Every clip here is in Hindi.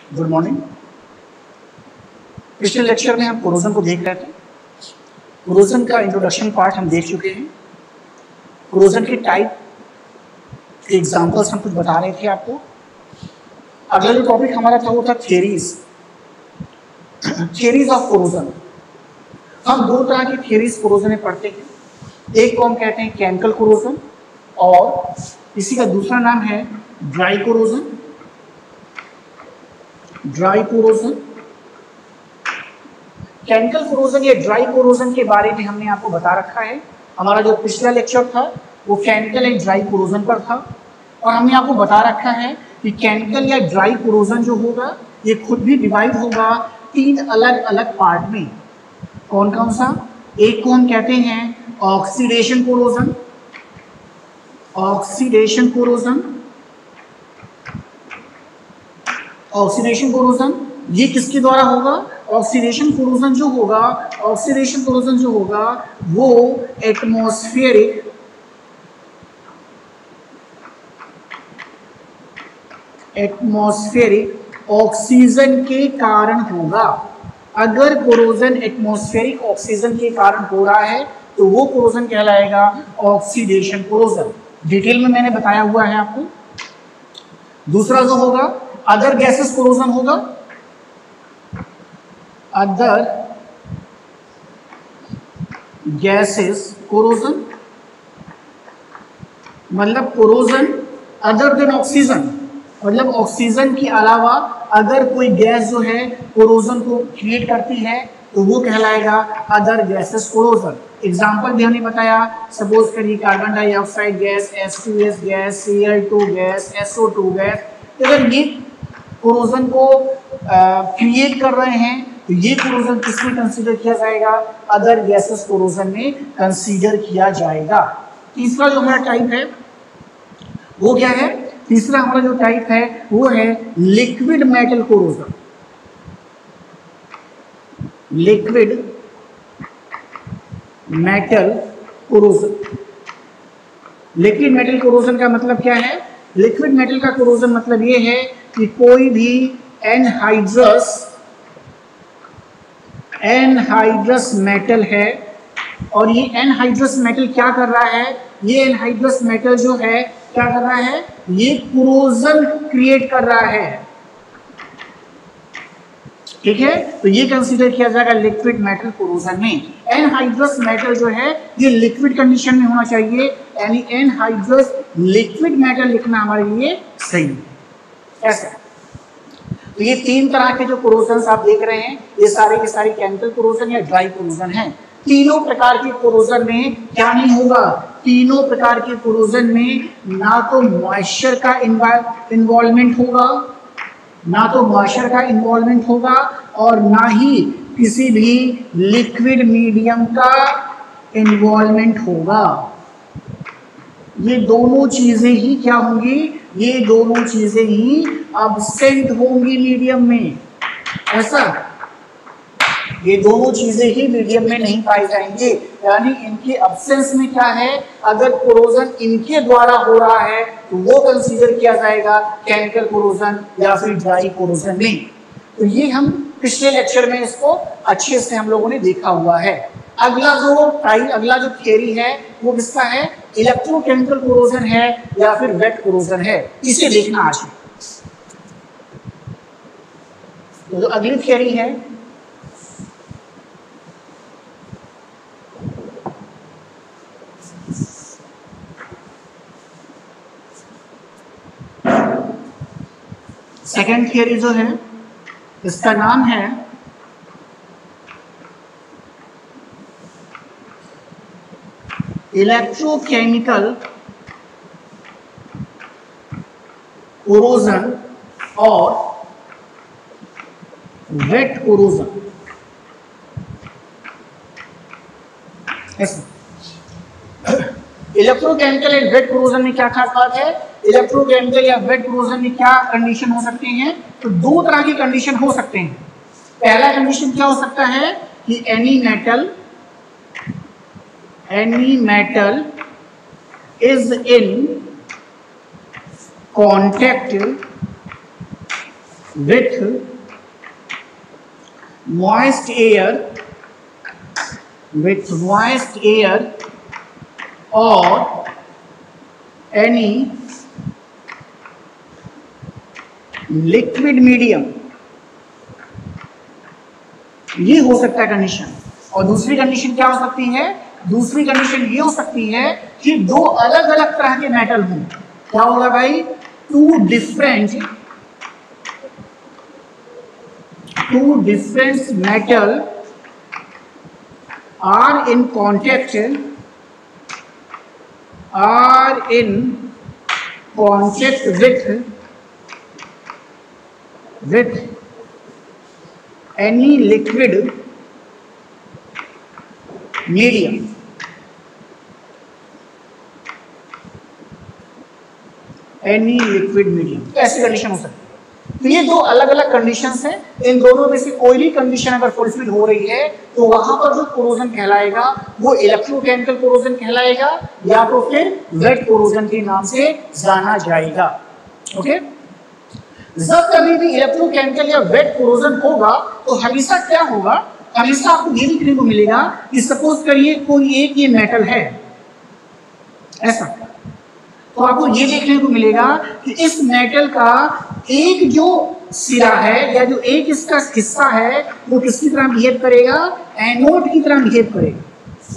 Good morning. पिछले लेक्चर में हम कोरोजन को देख रहे थे। कोरोजन का इंट्रोडक्शन पार्ट हम देख चुके हैं। कोरोजन के टाइप के एग्जांपल्स हम कुछ बता रहे थे आपको। अगला जो टॉपिक हमारा था वो था थियरीज ऑफ कोरोजन। हम दो तरह की थियरीज कोरोजन में पढ़ते हैं। एक को हम कहते हैं केमिकल कोरोजन और इसी का दूसरा नाम है dry corrosion. Dry corrosion, chemical corrosion या ड्राई कोरोजन के बारे में हमने आपको बता रखा है। हमारा जो पिछला लेक्चर था वो केमिकल एंड ड्राई कोरोजन पर था और हमने आपको बता रखा है कि केमिकल या ड्राई कोरोजन जो होगा ये खुद भी डिवाइड होगा तीन अलग अलग पार्ट में। कौन कौन सा? एक को हम कहते हैं oxidation corrosion. Oxidation corrosion, oxidation corrosion ये किसके द्वारा होगा? ऑक्सीडेशन कोरोजन जो होगा, ऑक्सीडेशन कोरोजन जो होगा वो एटमॉस्फेरिक ऑक्सीजन के कारण होगा। अगर कोरोजन एटमॉस्फेरिक ऑक्सीजन के कारण हो रहा है तो वो कोरोजन कहलाएगा ऑक्सीडेशन कोरोजन। डिटेल में मैंने बताया हुआ है आपको। दूसरा जो होगा अदर गैसेस कोरोजन होगा। अदर गैसेस कोरोजन मतलब कोरोजन अदर देन ऑक्सीजन, मतलब ऑक्सीजन के अलावा अगर कोई गैस जो है कोरोजन को क्रिएट करती है तो वो कहलाएगा अदर गैसेस कोरोजन। एग्जाम्पल भी हमने बताया। सपोज करिए carbon dioxide gas, H2S gas, Cl2 gas, SO2 gas. अगर ये कोरोजन को क्रिएट कर रहे हैं तो ये कोरोजन किसमें कंसीडर किया जाएगा? अदर गैसेस कोरोजन में कंसीडर किया जाएगा। तीसरा जो हमारा टाइप है वो क्या है? तीसरा हमारा जो टाइप है वो है liquid metal corrosion. Liquid metal corrosion. Liquid metal corrosion का मतलब क्या है? लिक्विड मेटल का कोरोजन मतलब ये है कि कोई भी एनहाइड्रस मेटल है और ये एनहाइड्रस मेटल क्या कर रहा है? ये एनहाइड्रस मेटल जो है क्या कर रहा है? ये कोरोजन क्रिएट कर रहा है। ठीक है, तो ये कंसीडर किया जाएगा लिक्विड मेटल कोरोजन में। एनहाइड्रस मेटल जो है ये लिक्विड कंडीशन में होना चाहिए, यानी एनहाइड्रस लिक्विड मेटल लिखना हमारे लिए सही है। ऐसा तो ये तीन तरह के जो कोरोजन आप देख रहे हैं ये सारे के सारे केमिकल कोरोजन या ड्राई कोरोजन हैं। तीनों प्रकार के कोरोजन में क्या नहीं होगा? तीनों प्रकार के कोरोजन में ना तो मॉइस्चर का इन्वॉल्वमेंट होगा, ना तो मॉइस्चर का इन्वॉल्वमेंट होगा और ना ही किसी भी लिक्विड मीडियम का इन्वॉल्वमेंट होगा। ये दोनों चीजें ही क्या होंगी? ये दोनों चीजें ही अब्सेंट होंगी मीडियम में। ऐसा ये दोनों चीजें ही मीडियम में नहीं पाई जाएंगी, यानी इनके अब्सेंस में क्या है? अगर कोरोजन इनके द्वारा हो रहा है तो वो कंसीडर किया जाएगा केमिकल कोरोजन या फिर ड्राई कोरोजन में। तो ये हम पिछले लेक्चर में इसको अच्छे से हम लोगों ने देखा हुआ है। अगला जो थियरी है वो किसका है? इलेक्ट्रोकेमिकल कोरोजन है या फिर वेट कोरोजन है। इसे देखना आज। तो जो अगली थियरी है सेकेंड थियरी जो है इसका नाम है इलेक्ट्रोकेमिकल कोरोजन और wet corrosion. Electrochemical and wet corrosion में क्या खास बात है? इलेक्ट्रोकेमिकल या वेट कोरोजन में क्या कंडीशन हो सकते हैं? तो दो तरह की कंडीशन हो सकते हैं। पहला कंडीशन क्या हो सकता है कि any metal is in contact with moist air or any liquid medium, ये हो सकता है कंडीशन। और दूसरी कंडीशन क्या हो सकती है? दूसरी कंडीशन ये हो सकती है कि दो अलग अलग तरह के मेटल हों। क्या होगा भाई? Two different metal are in contact with any liquid medium। ऐसी कंडीशन हो सकती है। तो ये दो अलग अलग कंडीशंस हैं। इन दोनों में से कोई भी कंडीशन अगर फुलफिल हो रही है तो वहां पर जो कोरोजन कहलाएगा वो इलेक्ट्रोकेमिकल कोरोजन कहलाएगा या तो फिर वेट कोरोजन के नाम से जाना जाएगा। ओके, जब कभी भी इलेक्ट्रोकेमिकल या वेट कोरोजन होगा तो हमेशा क्या होगा? हमेशा आपको ये देखने को मिलेगा कि सपोज करिए कोई एक ये मेटल है ऐसा, तो आपको ये देखने को मिलेगा कि इस मेटल का एक जो सिरा है या जो एक इसका हिस्सा है वो किसकी तरह बिहेव करेगा? एनोड की तरह बिहेव करेगा।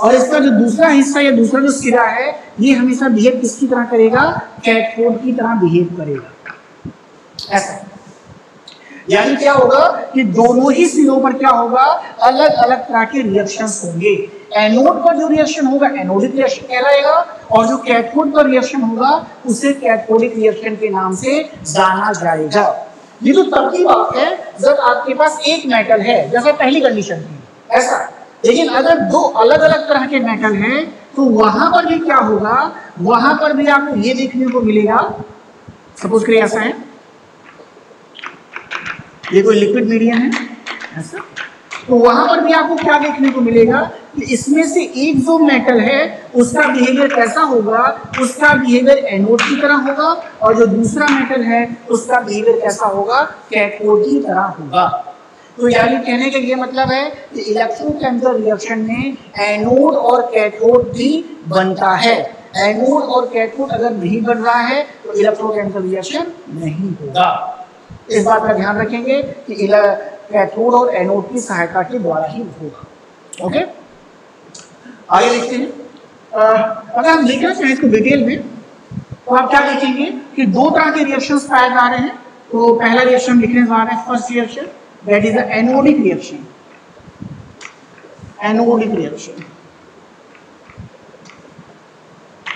और इसका जो दूसरा हिस्सा या दूसरा जो सिरा है ये हमेशा बिहेव किसकी तरह करेगा? कैथोड की तरह बिहेव करेगा। ऐसा यानी क्या होगा कि दोनों ही सिरों पर क्या होगा? अलग अलग तरह के रिएक्शंस होंगे। एनोड पर जो रिएक्शन होगा एनोडिक रिएक्शन कहलाएगा और जो कैथोड पर रिएक्शन होगा उसे कैथोडिक रिएक्शन के नाम से जाना जाएगा। ये तो तब की बात है जब आपके पास एक मेटल है, जैसा पहली कंडीशन थी ऐसा। लेकिन अगर दो अलग अलग तरह के मेटल हैं तो वहां पर भी क्या होगा? वहां पर भी आपको ये देखने को मिलेगा, सपोज करिए ऐसा है, ये कोई लिक्विड मीडियम है ऐसा, तो वहां पर भी आपको क्या देखने को मिलेगा कि इसमें से एक जो मेटल है उसका बिहेवियर कैसा होगा? उसका बिहेवियर एनोड की तरह होगा और जो दूसरा मेटल है उसका बिहेवियर कैसा होगा? कैथोड की तरह होगा। तो यानी कहने का ये मतलब है कि इलेक्ट्रोकेमिकल रिएक्शन में एनोड और कैथोड भी बनता है। एनोड और कैथोड अगर नहीं बन रहा है तो इलेक्ट्रोकेमिकल रिएक्शन नहीं होगा। इस बात का ध्यान रखेंगे कि कैथोड और एनोड की सहायता के द्वारा ही होगा। ओके, आगे देखते हैं। अगर हम देखना चाहें इसको डिटेल में तो आप क्या देखेंगे कि दो तरह के रिएक्शंस पाए जा रहे हैं। तो पहला रिएक्शन लिखने जा रहे हैं, first reaction that is the anodic reaction. Anodic reaction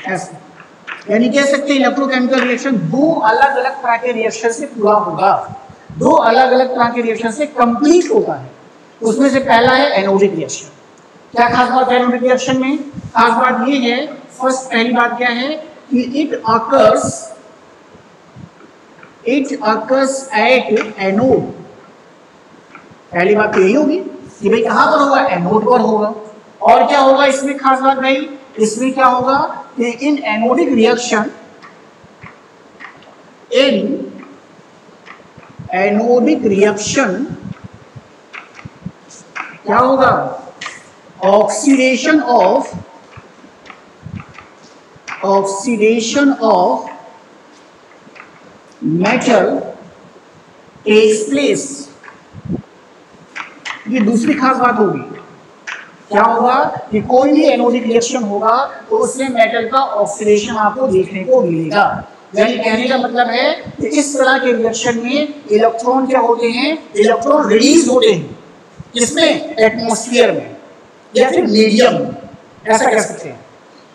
ऐसा यानी कह सकते हैं इलेक्ट्रोकेमिकल रिएक्शन दो अलग अलग तरह के रिएक्शन से पूरा होगा, दो अलग अलग तरह के रिएक्शन से कंप्लीट होता है। उसमें से पहला है एनोडिक रिएक्शन। क्या खास बात है एनोडिक रिएक्शन में? खास बात ये है, फर्स्ट पहली बात क्या है कि इट अकर्स एट एनोड। पहली बात यही होगी कि भाई कहां पर होगा? एनोड पर होगा। और क्या होगा इसमें खास बात भाई? इसमें क्या होगा कि इन एनोडिक रिएक्शन क्या होगा? Oxidation of metal takes place. ये दूसरी खास बात होगी। क्या होगा कि कोई भी एनोडिक रिएक्शन होगा तो उसमें मेटल का ऑक्सीडेशन आपको देखने को मिलेगा। यानी कहने का मतलब है कि इस तरह के रिएक्शन में इलेक्ट्रॉन क्या होते हैं? इलेक्ट्रॉन रिलीज होते हैं। किसमें? एटमॉस्फेयर में या फिर मीडियम में, ऐसा कह सकते हैं।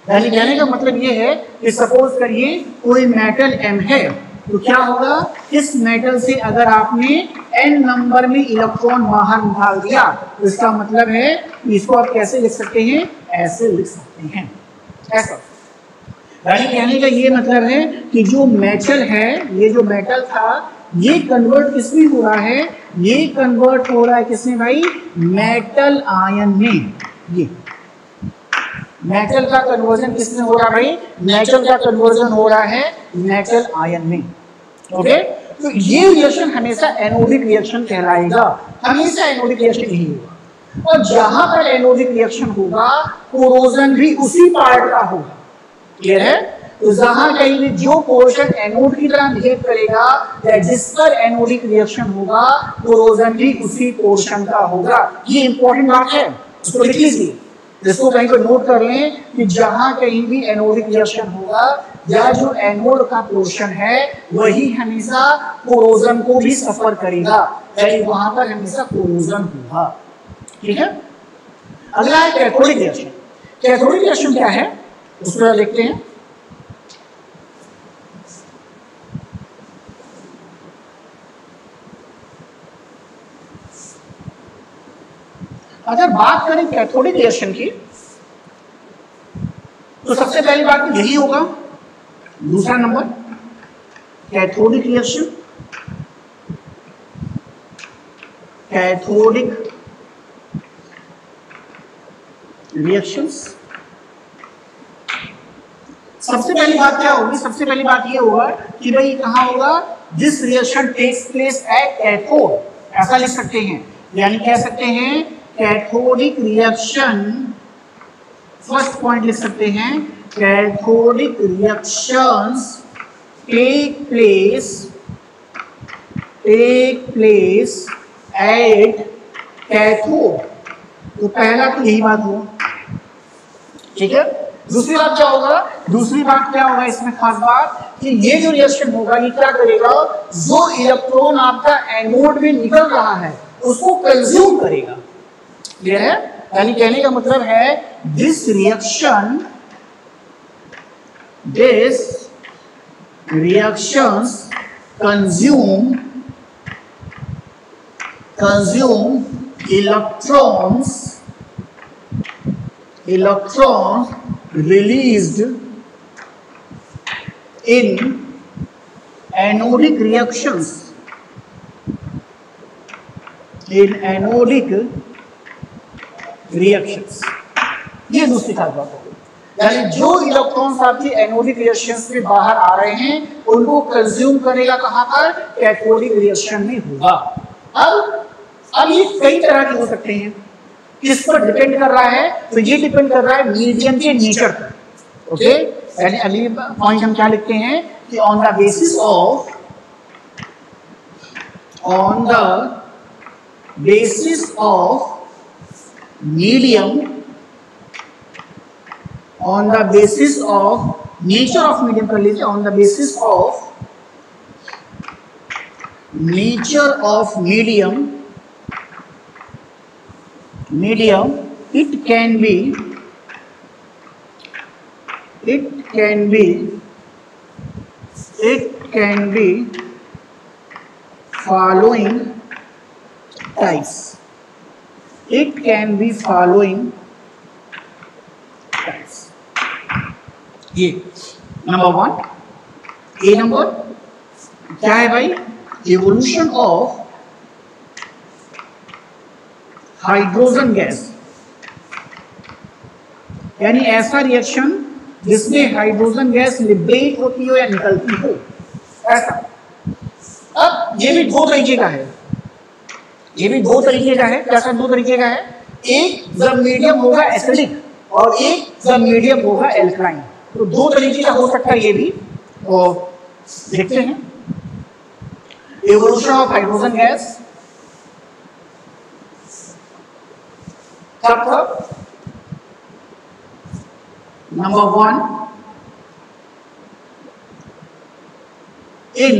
यानी कहने का मतलब ये है कि सपोज करिए कोई मेटल M है तो क्या होगा? इस मेटल से अगर आपने n नंबर में इलेक्ट्रॉन बाहर निकाल दिया तो इसका मतलब है इसको आप कैसे लिख सकते हैं? ऐसे लिख सकते हैं ऐसा। यानी कहने का ये मतलब है कि जो मेटल है, ये जो मेटल था ये कन्वर्ट किसमें हो रहा है? ये कन्वर्ट हो रहा है किसमें भाई? मेटल आयन में। ये मेटल का कन्वर्जन किसमें हो रहा है भाई? मेटल का कन्वर्जन हो रहा है मेटल आयन में। ओके, तो ये रिएक्शन हमेशा एनोडिक रिएक्शन कहलाएगा, हमेशा एनोडिक रिएक्शन यही होगा। और जहां पर एनोडिक रिएक्शन होगा कोरोजन भी उसी पार्ट का होगा। क्लियर है? तो जहां कहीं भी जो पोर्शन एनोड की तरह बिहेव करेगा या जिस पर एनोडिक रिएक्शन होगा कोरोजन भी उसी पोर्शन का होगा। ये इंपॉर्टेंट बात है, इसको लिख लीजिए, इसको कहीं पर नोट कर लें कि जहां कहीं भी एनोडिक रिएक्शन होगा या जो एनोड का पोर्शन है वही हमेशा कोरोजन को भी सफर करेगा, यानी वहां पर हमेशा कोरोजन होगा। ठीक है? अगला है कैथोडिक रिएक्शन। कैथोडिक रिएक्शन क्या है उसको देखते हैं। अगर बात करें कैथोडिक रिएक्शन की तो सबसे पहली बात तो यही होगा। दूसरा number cathodic reaction, cathodic reactions. सबसे पहली बात क्या होगी? सबसे पहली बात ये होगा कि भाई कहां होगा? This reaction takes place at cathode, ऐसा लिख सकते हैं, यानी कह सकते हैं कैथोडिक रिएक्शन, फर्स्ट पॉइंट लिख सकते हैं cathodic reactions take place at cathode. तो पहला तो यही बात हुआ। ठीक है? दूसरी बात क्या होगा? दूसरी बात क्या होगा इसमें खास बात कि ये जो रिएक्शन होगा ये क्या करेगा? जो इलेक्ट्रॉन आपका एनोड में निकल रहा है उसको कंज्यूम करेगा। क्लियर है? यानी कहने का मतलब है this reactions consume electrons released in anodic reactions, ये दूसरी खास बात होगी। यानी जो इलेक्ट्रॉन्स आपकी एनोडिक रिएक्शंस से बाहर आ रहे हैं उनको कंज्यूम करेगा कहां पर? कैथोडिक रिएक्शन में होगा। अब ये कई तरह के हो सकते हैं, किस पर डिपेंड कर रहा है? तो ये डिपेंड कर रहा है मीडियम के नेचर पर। ओके, यानी अगली पॉइंट हम क्या लिखते हैं कि on the basis of medium, on the basis of nature of medium कर लीजिए, on the basis of nature of medium it can be following types. It can be following types. ये नंबर 1। ए नंबर क्या है भाई? एवोल्यूशन ऑफ हाइड्रोजन गैस, यानी ऐसा रिएक्शन जिसमें हाइड्रोजन गैस लिबरेट होती हो या निकलती हो, ऐसा। अब ये भी दो तरीके का है, कैसा? दो तरीके का है। एक जब मीडियम होगा एसिडिक और एक जब मीडियम होगा एल्कलाइन, तो दो तरीके का हो सकता है ये भी। और देखते हैं एवोल्यूशन ऑफ हाइड्रोजन गैस कब था? नंबर 1 इन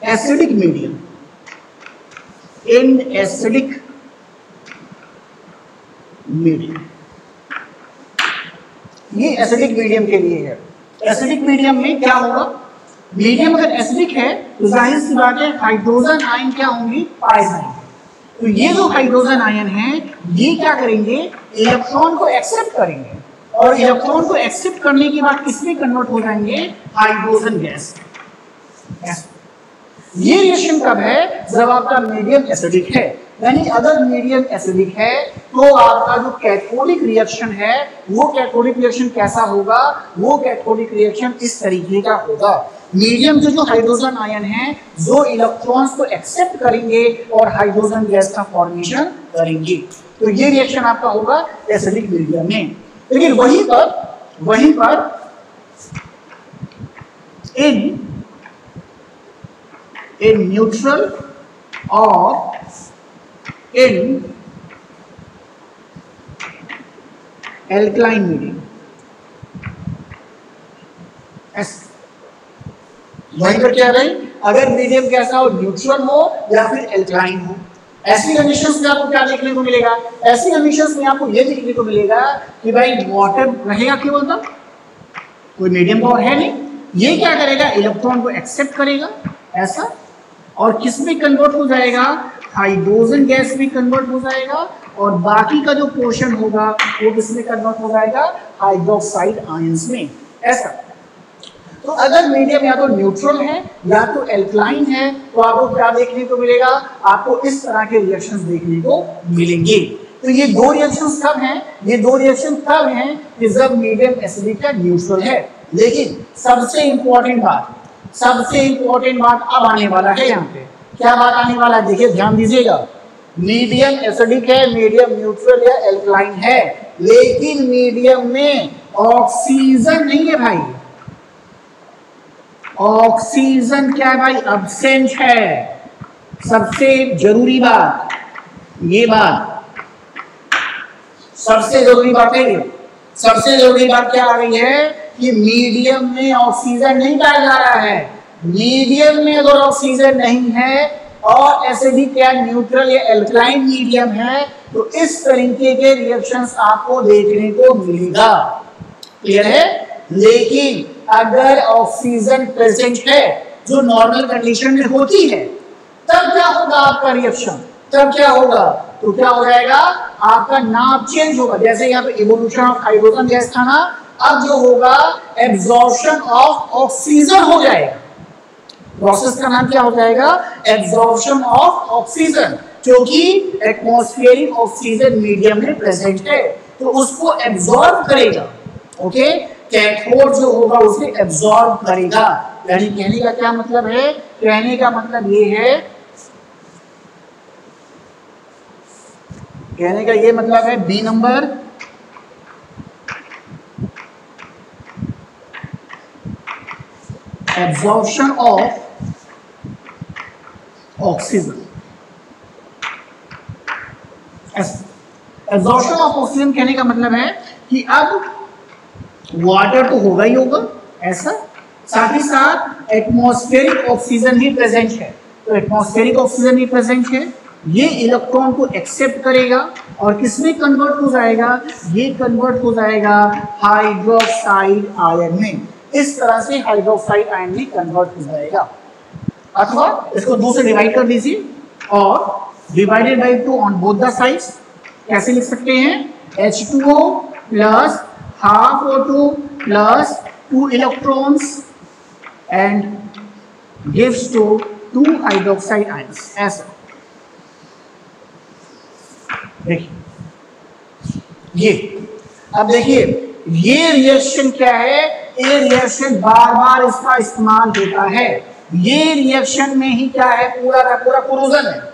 एसिडिक मीडियम, ये एसिडिक मीडियम के लिए है। एसिडिक मीडियम में क्या होगा? मीडियम अगर एसिडिक है तो जाहिर सी बात है हाइड्रोजन आयन क्या होंगी? पाए जाएंगे। तो ये जो हाइड्रोजन आयन है ये क्या करेंगे? इलेक्ट्रॉन को एक्सेप्ट करेंगे और इलेक्ट्रॉन को एक्सेप्ट करने के बाद किसमें कन्वर्ट हो जाएंगे? Hydrogen gas. ये रिएक्शन कब है? जब आपका मीडियम एसिडिक है। यानी अगर मीडियम एसिडिक है तो आपका जो कैथोडिक रिएक्शन है वो कैथोडिक रिएक्शन कैसा होगा? वो कैथोडिक रिएक्शन इस तरीके का होगा। मीडियम जो हाइड्रोजन आयन है जो इलेक्ट्रॉन्स को एक्सेप्ट करेंगे और हाइड्रोजन गैस का फॉर्मेशन करेंगे। तो ये रिएक्शन आपका होगा एसिडिक मीडियम में। लेकिन वहीं पर इन न्यूट्रल और इन एल्कलाइन मीडियम, वहीं पर क्या भाई, अगर मीडियम कैसा हो, न्यूट्रल हो या फिर एल्कलाइन हो, ऐसी कंडीशंस में आपको क्या देखने को मिलेगा, ऐसी कंडीशंस में आपको यह देखने को मिलेगा कि भाई वाटर रहेगा केवल तब, कोई मीडियम पावर है नहीं, ये क्या करेगा, इलेक्ट्रॉन को एक्सेप्ट करेगा ऐसा, और किस में कन्वर्ट हो जाएगा, हाइड्रोजन गैस में कन्वर्ट हो जाएगा, और बाकी का जो पोर्शन होगा वो किस में कन्वर्ट हो जाएगा, हाइड्रोक्साइड आयंस में ऐसा। तो अगर मीडियम या तो न्यूट्रल है या तो एल्कलाइन है तो आपको क्या देखने को मिलेगा, आपको इस तरह के रिएक्शंस देखने को मिलेंगे। तो ये दो रिएक्शंस कब हैं, ये दो रिएक्शन तब हैं कि जब मीडियम एसिडिक या न्यूट्रल है। लेकिन सबसे इंपॉर्टेंट बात अब आने वाला है, यहाँ पे क्या बात आने वाला है, देखिए ध्यान दीजिएगा। मीडियम एसिडिक है, मीडियम न्यूट्रल या एल्कलाइन है, लेकिन मीडियम में ऑक्सीजन नहीं है भाई, ऑक्सीजन क्या है भाई, अब्सेंट है। सबसे जरूरी बात, ये बात सबसे जरूरी बात है, ये सबसे जरूरी बात क्या आ रही है कि मीडियम में ऑक्सीजन नहीं पाया जा रहा है। मीडियम में अगर ऑक्सीजन नहीं है और एसिडिक या न्यूट्रल या एल्कलाइन मीडियम है तो इस तरीके के रिएक्शंस आपको देखने को मिलेगा। क्लियर है? लेकिन अगर ऑक्सीजन प्रेजेंट है जो नॉर्मल कंडीशन में होती है तब क्या होगा आपका रिएक्शन, तब क्या होगा, तो क्या हो जाएगा, आपका नाम चेंज होगा। जैसे यहाँ पे इवोल्यूशन ऑफ हाइड्रोजन गैस था ना, अब जो होगा एब्जॉर्प्शन ऑफ ऑक्सीजन हो जाएगा। प्रोसेस का नाम क्या हो जाएगा, एब्जॉर्प्शन ऑफ ऑक्सीजन, क्योंकि एटमॉस्फेरिक ऑक्सीजन मीडियम में प्रेजेंट है तो उसको एब्जॉर्ब करेगा। ओके, कैथोड जो होगा उसे एब्जॉर्ब करेगा। यानी कहने का क्या मतलब है, कहने का मतलब ये है, कहने का ये मतलब है B number, absorption of oxygen. Absorption of oxygen कहने का मतलब है कि अब वाटर तो होगा ही होगा ऐसा, साथ ही साथ एटमॉस्फेरिक ऑक्सीजन भी प्रेजेंट है। तो एटमॉस्फेरिक ऑक्सीजन भी प्रेजेंट है, ये इलेक्ट्रॉन को एक्सेप्ट करेगा और किसमें कन्वर्ट हो जाएगा, ये कन्वर्ट हो जाएगा हाइड्रोक्साइड आयन में। इस तरह से हाइड्रोक्साइड आयन में कन्वर्ट हो जाएगा। अथवा इसको 2 से डिवाइड कर दीजिए और divided by 2 on both the sides. कैसे लिख सकते हैं, H2O plus half O2 plus 2 electrons and gives to 2 hydroxide ions। ऐसा देखिए, ये अब देखिए ये रिएक्शन क्या है, ये रिएक्शन बार बार इसका इस्तेमाल होता है। ये रिएक्शन में ही क्या है, पूरा का पूरा कोरोजन है।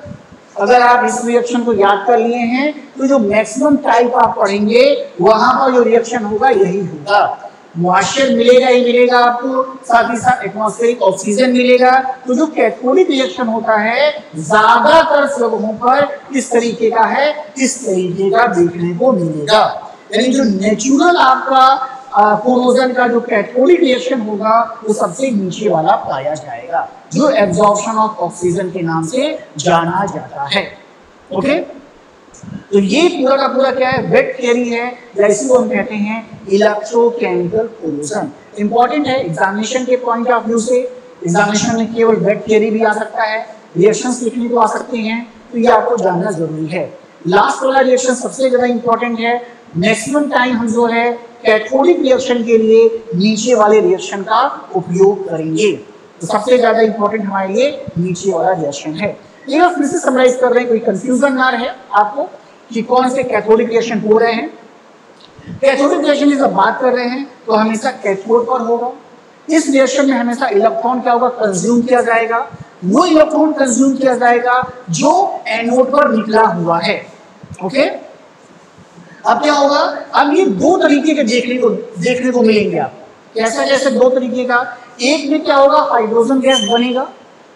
अगर आप इस रिएक्शन को याद कर लिए हैं तो जो मैक्सिमम टाइप आप पढ़ेंगे वहां पर जो रिएक्शन होगा यही होगा। मॉइस्चर मिलेगा ही मिलेगा आपको, साथ ही साथ एटमॉस्फेरिक ऑक्सीजन मिलेगा। तो जो कैथोडिक रिएक्शन होता है ज्यादातर जगहों पर इस तरीके का है, इस तरीके का देखने को मिलेगा। यानी जो नेचुरल आपका कोरोजन का जो कैथोडिक रिएक्शन होगा वो सबसे नीचे वाला पाया जाएगा, जो एब्जॉर्प्शन ऑफ ऑक्सीजन के नाम से जाना जाता है। ओके, तो ये पूरा का पूरा क्या है, वेट थियरी है, या इसको हम कहते हैं इलेक्ट्रोकेमिकल कोरोजन। इंपॉर्टेंट है एग्जामिनेशन के पॉइंट ऑफ व्यू से। एग्जामिनेशन में केवल वेट थियरी भी आ सकता है, रिएक्शंस लिखने को आ सकते हैं, तो ये आपको जानना जरूरी है। लास्ट वाला रिएक्शन सबसे ज्यादा इंपॉर्टेंट है। मैक्सिमम टाइम हम जो है कैथोडिक रिएक्शन के लिए नीचे वाले रिएक्शन का उपयोग करेंगे। तो सबसे ज्यादा इंपॉर्टेंट हमारे लिए नीचे वाला रिएक्शन है। ये फिर से समराइज कर रहे हैं, कोई कंफ्यूजन ना रहे आपको कि कौन से कैथोडिक रिएक्शन हो रहे हैं। कैथोडिक रिएक्शन की जब बात कर रहे हैं तो हमेशा कैथोड पर होगा, इस रिएक्शन में हमेशा इलेक्ट्रॉन क्या होगा, कंज्यूम किया जाएगा। वो इलेक्ट्रॉन कंज्यूम किया जाएगा जो एनोड पर निकला हुआ है। ओके, अब क्या होगा, अब ये दो तरीके के देखने को मिलेंगे आपको। कैसा, जैसे दो तरीके का, एक में क्या होगा, हाइड्रोजन गैस बनेगा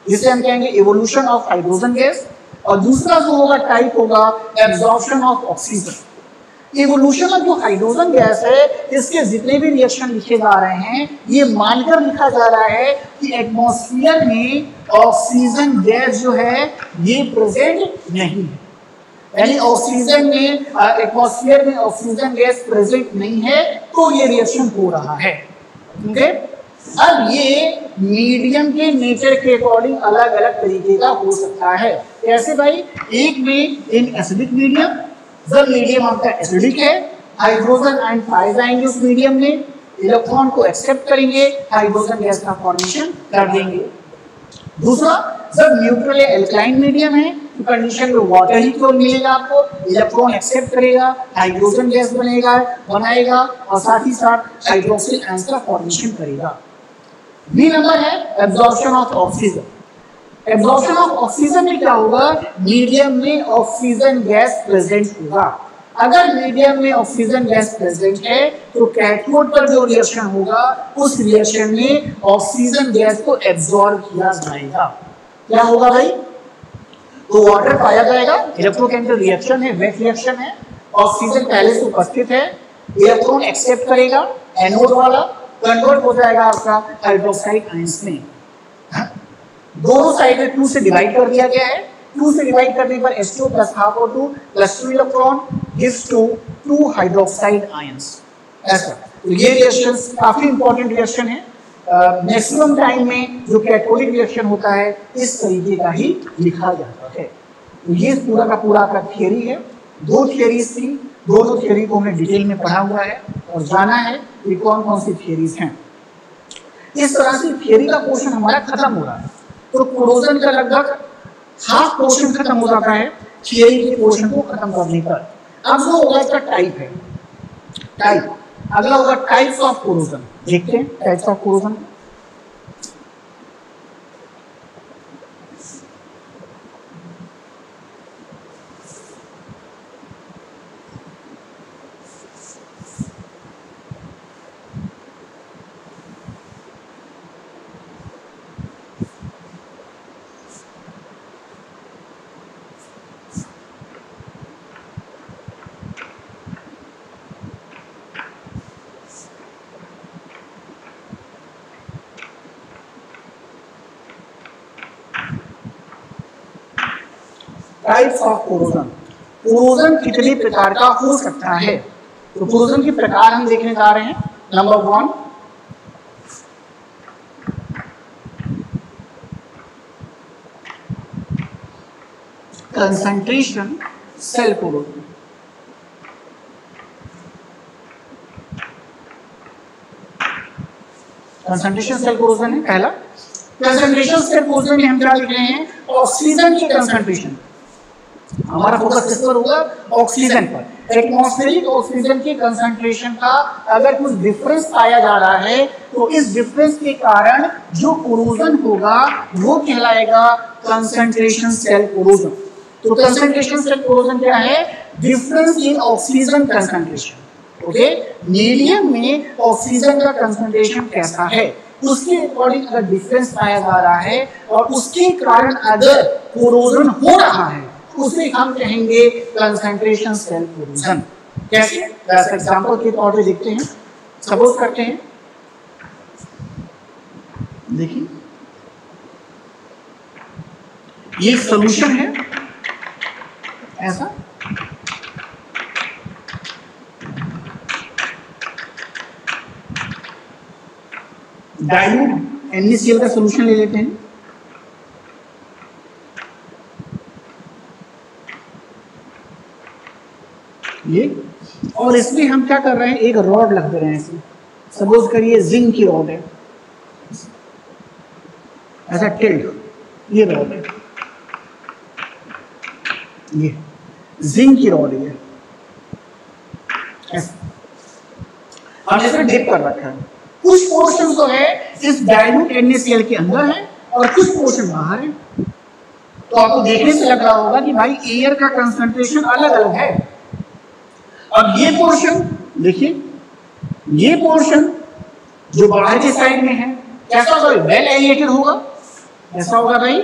जिसे हम कहेंगे इवोल्यूशन ऑफ हाइड्रोजन गैस, और दूसरा जो होगा टाइप होगा absorption of oxygen. Evolution of जो हाइड्रोजन गैस है, इसके जितने भी रिएक्शन लिखे जा रहे हैं ये मानकर लिखा जा रहा है कि एटमॉस्फेयर में ऑक्सीजन गैस जो है ये प्रेजेंट नहीं है, यानी ऑक्सीजन में एटमॉस्फेयर में ऑक्सीजन गैस प्रेजेंट नहीं है, तो ये रिएक्शन हो रहा है। ओके, अब ये मीडियम के नेचर के अकॉर्डिंग अलग अलग तरीके का हो सकता है। कैसे भाई, एक में इन एसिडिक मीडियम, जब मीडियम आपका एसिडिक है, हाइड्रोजन आयन पाए जाएंगे उस मीडियम में, इलेक्ट्रॉन को एक्सेप्ट करेंगे, हाइड्रोजन गैस का फॉर्मेशन कर देंगे। दूसरा, जब न्यूट्रल या एल्कालाइन मीडियम है तो कंडीशन में वाटर ही क्यों मिलेगा आपको, इलेक्ट्रॉन एक्सेप्ट करेगा, हाइड्रोजन गैस बनाएगा और साथ ही साथ हाइड्रोक्सिल आयंस का फॉर्मेशन करेगा। बी नंबर है absorption of oxygen. Absorption of oxygen में क्या होगा, मीडियम में ऑक्सीजन गैस प्रेजेंट होगा। अगर मीडियम में ऑक्सीजन गैस प्रेजेंट है तो कैथोड पर जो रिएक्शन होगा उस रिएक्शन में ऑक्सीजन गैस को एब्जॉर्ब किया जाएगा। क्या होगा भाई, तो वाटर पाया जाएगा, इलेक्ट्रोकेमिकल रिएक्शन है, वेट रिएक्शन है, ऑक्सीजन पहले से उपस्थित है, इलेक्ट्रॉन एक्सेप्ट करेगा, एनोड वाला कन्वर्ट हो जाएगा आपका हाइड्रोक्साइड आयंस में। दोनों साइड में 2 से डिवाइड कर दिया गया है। 2 से डिवाइड करने पर H2 + ½ O2 + 2 electron gives to 2 hydroxide ions. ऐसा, तो ये रिएक्शंस काफी इंपॉर्टेंट रिएक्शन है। मैक्सिमम टाइम में जो कैथोडिक रिएक्शन होता है इस तरीके का ही लिखा जाता है। तो ये पूरा का पूरा का थियरी है। 2 थियरीज थी, दोनों थियरी को हमने डिटेल में पढ़ा हुआ है और जाना है कि कौन कौन सी थियरीज हैं। इस तरह से थियरी का पोर्शन हमारा खत्म हो रहा है, तो कोरोजन का लगभग हाफ पोर्शन खत्म हो जाता है थियरी के पोर्शन को खत्म करने पर। अब जो होगा इसका टाइप है, टाइप अगला होगा टाइप्स ऑफ कोरोजन। देखते हैं types of corrosion. Types of corrosion. Corrosion कितने प्रकार का हो सकता है, तो कोरोजन के प्रकार हम देखने जा रहे हैं। Number 1, concentration cell corrosion. Concentration cell corrosion है पहला। कंसंट्रेशन सेल कोरोजन में हम क्या लिख रहे हैं, ऑक्सीजन की कंसंट्रेशन। हमारा फोकस किस पर होगा, ऑक्सीजन पर। एटमॉस्फेरिक ऑक्सीजन की कंसंट्रेशन का अगर कुछ डिफरेंस पाया जा रहा है तो इस डिफरेंस के कारण जो कोरोजन होगा वो कहलाएगा कंसंट्रेशन सेल कोरोजन। तो कंसंट्रेशन सेल कोरोजन क्या है, difference in oxygen concentration. Okay, medium में ऑक्सीजन का कंसंट्रेशन कैसा है उसके अकॉर्डिंग अगर डिफरेंस पाया जा रहा है और उसके कारण अगर कोरोजन हो रहा है उसे हम कहेंगे कंसंट्रेशन सेल कोरोजन। कैसे, एग्जांपल के तौर पे देखते हैं। सपोज करते हैं, देखिए ये सॉल्यूशन है ऐसा, डाइल्यूट NaCl का सॉल्यूशन ले लेते हैं। ये, और इसमें हम क्या कर रहे हैं, एक रॉड लग दे रहे हैं इसमें। सपोज करिए जिंक की रॉड है, ऐसा टिल्ड, ये रॉड है, ये जिंक की रॉड है ऐसा, हमने इसमें डिप कर रखा है। कुछ पोर्शन तो है इस डाइल्यूट NaCl के अंदर है और कुछ पोर्शन बाहर है। तो आपको देखने से लग रहा होगा कि भाई एयर का कंसंट्रेशन अलग अलग है। अब ये पोर्शन देखिए, ये पोर्शन जो बाहर की साइड में है कैसा होगा, वेल एरिएटेड होगा। कैसा होगा भाई,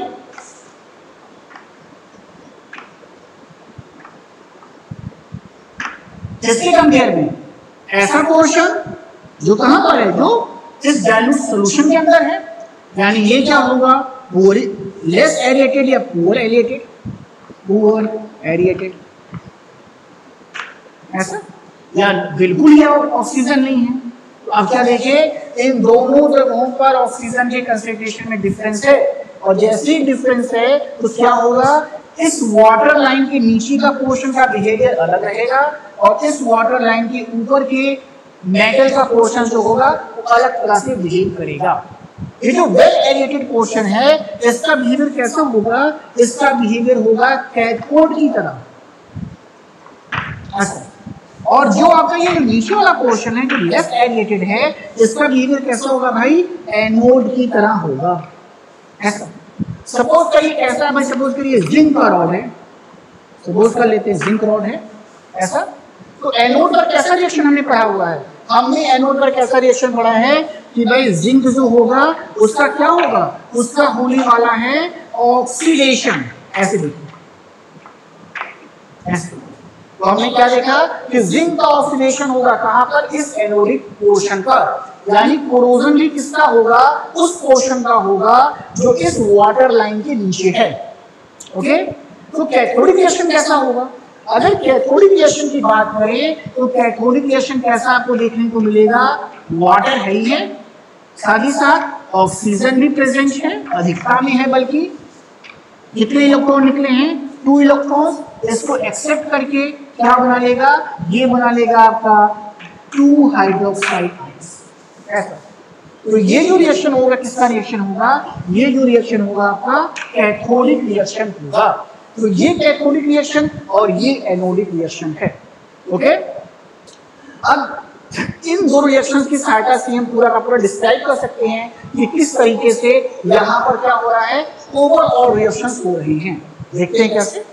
इसके कंपेयर में ऐसा पोर्शन जो कहां पर है, जो इस डाइल्यूट सॉल्यूशन के अंदर है, यानी ये क्या होगा, लेस एरिएटेड या पुअर एरिएटेड, पुअर एरिएटेड ऐसा, या बिल्कुल ही ऑक्सीजन नहीं है। तो अब क्या देखिए, इन दोनों जगहों पर ऑक्सीजन के कंसंट्रेशन में डिफरेंस है, और जैसे ही डिफरेंस है तो क्या होगा, इस वाटर लाइन के नीचे का पोर्शन का बिहेवियर अलग रहेगा और इस वाटर लाइन के ऊपर के मेटल का पोर्शन जो होगा वो अलग तरह से बिहेव करेगा। ये जो वेल एरिएटेड पोर्शन है इसका बिहेवियर कैसा होगा, इसका बिहेवियर होगा कैथोड की तरह। अच्छा, और जो आपका ये नीचे वाला पोर्शन है जो लेस एरिएटेड है, इसका बिहेवियर कैसा होगा भाई, एनोड की तरह होगा। ऐसा सपोज करिए कैसा है भाई, सपोज करिए जिंक का रॉड है, सपोज कर लेते हैं जिंक रॉड है ऐसा। तो एनोड पर कैसा रिएक्शन हमने पढ़ा हुआ है, हमने एनोड पर कैसा रिएक्शन पढ़ा है कि भाई जिंक जो होगा उसका क्या होगा, उसका होने वाला है ऑक्सीडेशन। ऐसे देखिए, ऐसे तो हमने क्या देखा कि जिंक का ऑक्सीडेशन होगा कहां पर, इस एनोडिक पोर्शन पर, यानी कोरोजन भी किसका होगा, उस पोर्शन का होगा जो इस वाटर लाइन के नीचे है। ओके, तो कैथोडिक रिएक्शन कैसा होगा, अगर कैथोडिक रिएक्शन की बात करें तो कैथोडिक रिएक्शन कैसा आपको देखने को मिलेगा, वाटर है ही है, साथ ही साथ ऑक्सीजन भी प्रेजेंट है, अधिकता में है, बल्कि कितने इलेक्ट्रॉन निकले हैं, 2 इलेक्ट्रॉन। इसको एक्सेप्ट करके क्या बना लेगा, ये बना लेगा आपका 2 हाइड्रोक्साइड आयंस। ऐसा, तो ये जो रिएक्शन होगा किसका रिएक्शन होगा, ये जो रिएक्शन होगा आपका कैथोडिक रिएक्शन होगा। तो ये कैथोडिक रिएक्शन और ये एनोडिक रिएक्शन है। ओके, अब इन दो रिएक्शंस की सहायता से हम पूरा का पूरा डिस्क्राइब कर सकते हैं कि किस तरीके से यहाँ पर क्या हो रहा है, ओवरऑल रिएक्शंस हो रही हैं। देखते हैं कैसे।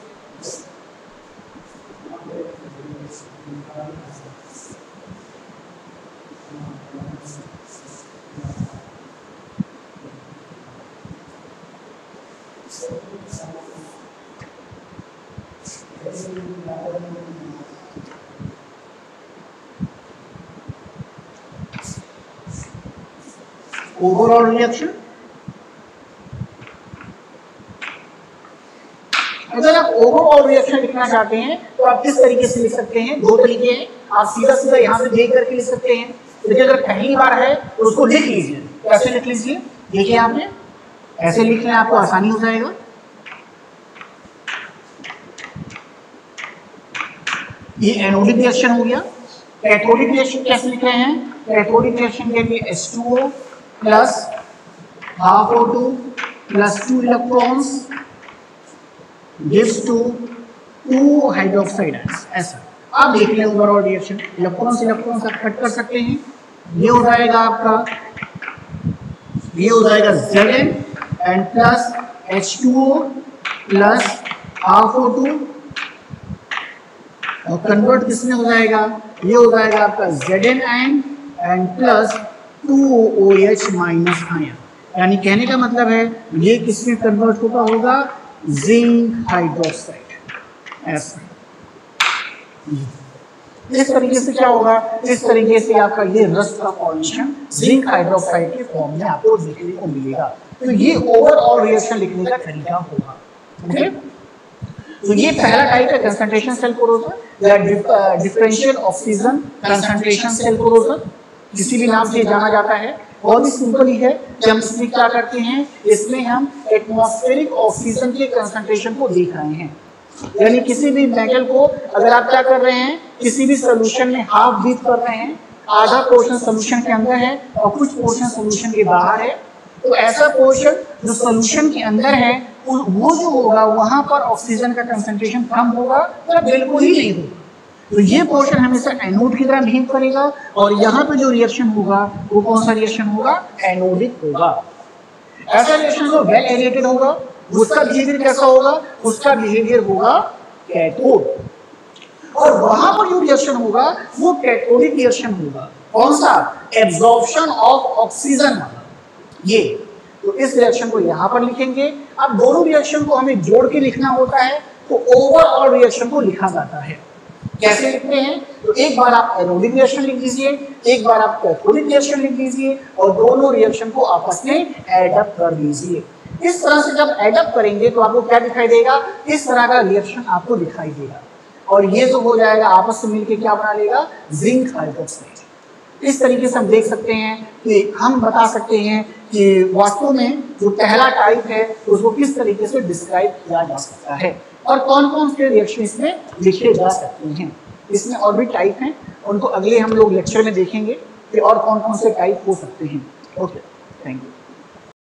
ओवरऑल रिएक्शन, अगर आप ओवरऑल रिएक्शन लिखना चाहते हैं तो आप किस तरीके से लिख सकते हैं, 2 तरीके हैं। आप सीधा सीधा यहाँ से देख करके लिख सकते हैं, लेकिन अगर पहली बार है तो उसको लिख लीजिए। कैसे लिख लीजिए, देखिए आपने ऐसे लिख लें, आपको आसानी हो जाएगा। ये एनोडिक रिएक्शन हो गया। कैथोडिक रिएक्शन कैसे लिख रहे हैं, कैथोडिक रिएक्शन के लिए H2O plus half O2 plus 2 electrons gives to 2 hydroxide ions. ऐसा आप देख लें ओवरऑल रिएक्शन, इलेक्ट्रॉन्स इलेक्ट्रॉन्स आप कट कर सकते हैं। ये हो जाएगा आपका, ये हो जाएगा Zn and plus H2O plus half O2, और कन्वर्ट किसमें हो जाएगा, ये हो जाएगा आपका Zn ion and plus 2OH minus ion. यानी कहने का मतलब है ये किसमें कन्वर्ट होगा, जिंक हाइड्रोक्साइड। ऐसा इस तरीके से क्या होगा, इस तरीके से आपका ये रस्ट का फॉर्मेशन जिंक हाइड्रोक्साइड के फॉर्म में आपको देखने को मिलेगा। तो ये ओवरऑल रिएक्शन लिखने का तरीका होगा। ओके, तो ये पहला टाइप है कंसंट्रेशन सेल कोरोजन या differential oxygen concentration cell corrosion, किसी भी नाम से जाना जाता है। बहुत ही सिंपल ही है कि हम इसमें क्या करते हैं, इसमें हम एटमॉस्फेरिक ऑक्सीजन के कंसंट्रेशन को देख रहे हैं। यानी किसी भी मेटल को अगर आप क्या कर रहे हैं, किसी भी सोल्यूशन में हाफ बीट कर रहे हैं, आधा पोर्शन सोल्यूशन के अंदर है और कुछ पोर्शन सोल्यूशन के बाहर है, तो ऐसा पोर्शन जो सोल्यूशन के अंदर है वो जो होगा वहां पर ऑक्सीजन का कंसंट्रेशन कम होगा या बिल्कुल ही नहीं होगा। तो ये पोर्शन हमेशा एनोड की तरह बिहेव करेगा और यहाँ पे जो रिएक्शन होगा वो कौन सा रिएक्शन होगा, एनोडिक होगा। ऐसा रिएक्शन जो वेल एरेटेड होगा उसका बिहेवियर कैसा होगा, उसका बिहेवियर होगा कैथोड, और वहां पर जो रिएक्शन होगा वो कैथोडिक रिएक्शन होगा। कौन सा, एब्जॉर्प्शन ऑफ ऑक्सीजन, ये। तो इस रिएक्शन को यहां पर लिखेंगे। अब दोनों रिएक्शन को हमें जोड़ के लिखना होता है तो ओवरऑल रिएक्शन को लिखा जाता है। कैसे लिखते हैं, तो एक बार आप एनोडिक रिएक्शन लिख दीजिए, एक बार आप कैथोडिक रिएक्शन लिख दीजिए और दोनों रिएक्शन को आपस में एड अप कर दीजिए। इस तरह से जब एड अप करेंगे तो आपको क्या दिखाई देगा, इस तरह का रिएक्शन आपको दिखाई देगा और ये जो हो जाएगा आपस में मिलके क्या बना लेगा, जिंक हाइड्रोक्साइड। इस तरीके से हम देख सकते हैं कि हम बता सकते हैं कि वास्तव में जो पहला टाइप है उसको किस तरीके से डिस्क्राइब किया जा सकता है और कौन कौन से रिएक्शन इसमें लिखे जा सकते हैं। इसमें और भी टाइप हैं, उनको अगले हम लोग लेक्चर में देखेंगे कि और कौन कौन से टाइप हो सकते हैं। Okay, thank you.